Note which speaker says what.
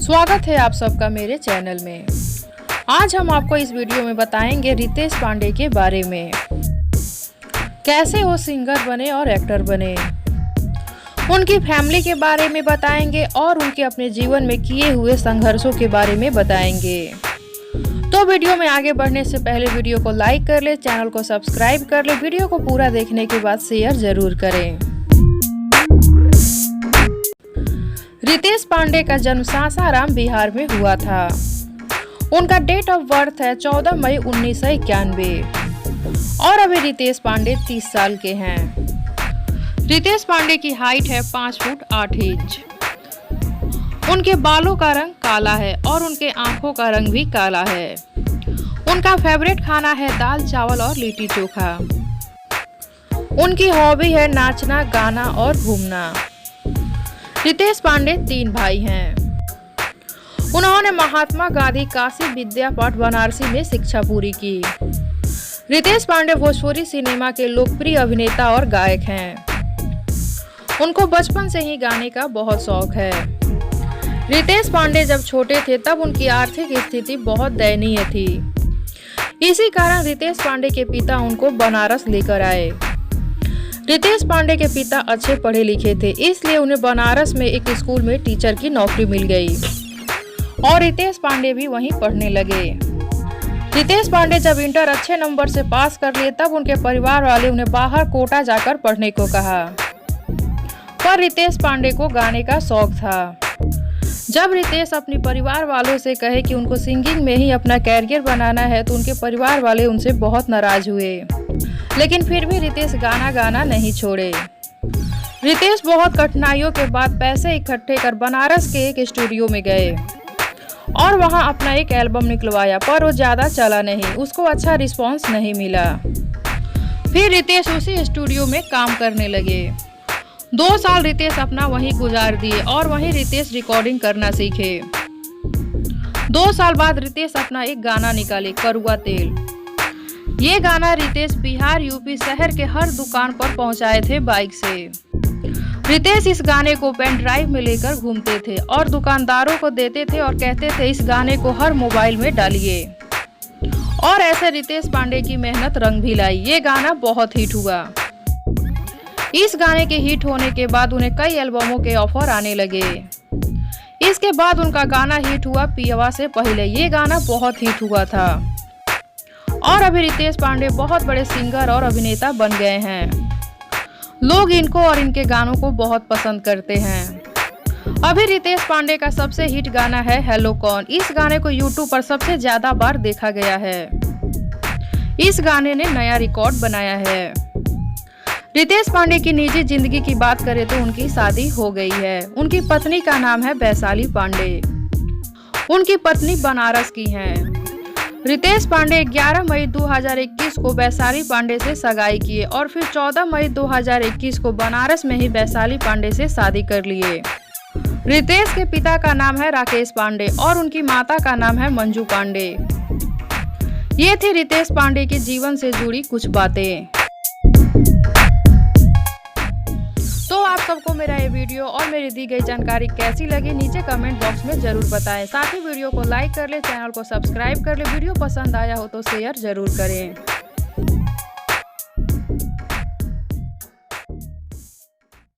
Speaker 1: स्वागत है आप सबका मेरे चैनल में। आज हम आपको इस वीडियो में बताएंगे रितेश पांडे के बारे में, कैसे वो सिंगर बने और एक्टर बने। उनकी फैमिली के बारे में बताएंगे और उनके अपने जीवन में किए हुए संघर्षों के बारे में बताएंगे। तो वीडियो में आगे बढ़ने से पहले वीडियो को लाइक कर ले, चैनल को सब्सक्राइब कर ले। वीडियो को पूरा देखने के बाद शेयर जरूर करें। रितेश पांडे का जन्म सासाराम बिहार में हुआ था। उनका डेट ऑफ बर्थ है 14 मई 1991 और अभी रितेश पांडे 30 साल के हैं। रितेश पांडे की हाइट है 5 फुट 8 इंच। उनके बालों का रंग काला है और उनके आंखों का रंग भी काला है। उनका फेवरेट खाना है दाल चावल और लिट्टी चोखा। उनकी हॉबी है नाचना, गाना और घूमना। रितेश पांडे 3 भाई हैं। उन्होंने महात्मा गांधी काशी विद्यापीठ बनारसी में शिक्षा पूरी की। रितेश पांडे भोजपुरी सिनेमा के लोकप्रिय अभिनेता और गायक हैं। उनको बचपन से ही गाने का बहुत शौक है। रितेश पांडे जब छोटे थे तब उनकी आर्थिक स्थिति बहुत दयनीय थी। इसी कारण रितेश पांडे के पिता उनको बनारस लेकर आए। रितेश पांडे के पिता अच्छे पढ़े लिखे थे, इसलिए उन्हें बनारस में एक स्कूल में टीचर की नौकरी मिल गई और रितेश पांडे भी वहीं पढ़ने लगे। रितेश पांडे जब इंटर अच्छे नंबर से पास कर लिए तब उनके परिवार वाले उन्हें बाहर कोटा जाकर पढ़ने को कहा, पर रितेश पांडे को गाने का शौक था। जब रितेश अपने परिवार वालों से कहे कि उनको सिंगिंग में ही अपना कैरियर बनाना है तो उनके परिवार वाले उनसे बहुत नाराज हुए, लेकिन फिर भी रितेश गाना नहीं छोड़े। रितेश बहुत कठिनाइयों के बाद पैसे इकट्ठे कर बनारस के एक स्टूडियो में गए और वहां अपना एक एल्बम निकलवाया, पर वो ज़्यादा चला नहीं, उसको अच्छा रिस्पॉन्स नहीं मिला। फिर रितेश उसी स्टूडियो में काम करने लगे। 2 साल रितेश अपना वहीं गुजार दिए और वहीं रितेश रिकॉर्डिंग करना सीखे। 2 साल बाद रितेश अपना एक गाना निकाले, करुआ तेल। ये गाना रितेश बिहार यूपी शहर के हर दुकान पर पहुंचाए थे बाइक से। रितेश इस गाने को पेन ड्राइव में लेकर घूमते थे और दुकानदारों को देते थे और कहते थे इस गाने को हर मोबाइल में डालिए। और ऐसे रितेश पांडे की मेहनत रंग भी लाई। ये गाना बहुत हिट हुआ। इस गाने के हिट होने के बाद उन्हें कई एल्बमों के ऑफर आने लगे। इसके बाद उनका गाना हिट हुआ पियवा से पहले। ये गाना बहुत हिट हुआ था और अभी रितेश पांडे बहुत बड़े सिंगर और अभिनेता बन गए हैं। लोग इनको और इनके गानों को बहुत पसंद करते हैं। अभी रितेश पांडे का सबसे हिट गाना है हेलो कौन। इस गाने को यूट्यूब पर सबसे ज्यादा बार देखा गया है। इस गाने ने नया रिकॉर्ड बनाया है। रितेश पांडे की निजी जिंदगी की बात करें तो उनकी शादी हो गई है। उनकी पत्नी का नाम है वैशाली पांडे। उनकी पत्नी बनारस की हैं। रितेश पांडे 11 मई 2021 को वैशाली पांडे से सगाई किए और फिर 14 मई 2021 को बनारस में ही वैशाली पांडे से शादी कर लिए। रितेश के पिता का नाम है राकेश पांडे और उनकी माता का नाम है मंजू पांडे। ये थी रितेश पांडे के जीवन से जुड़ी कुछ बातें। तो आप सबको मेरा ये वीडियो और मेरी दी गई जानकारी कैसी लगी नीचे कमेंट बॉक्स में जरूर बताएं। साथ ही वीडियो को लाइक कर ले, चैनल को सब्सक्राइब कर ले। वीडियो पसंद आया हो तो शेयर जरूर करें।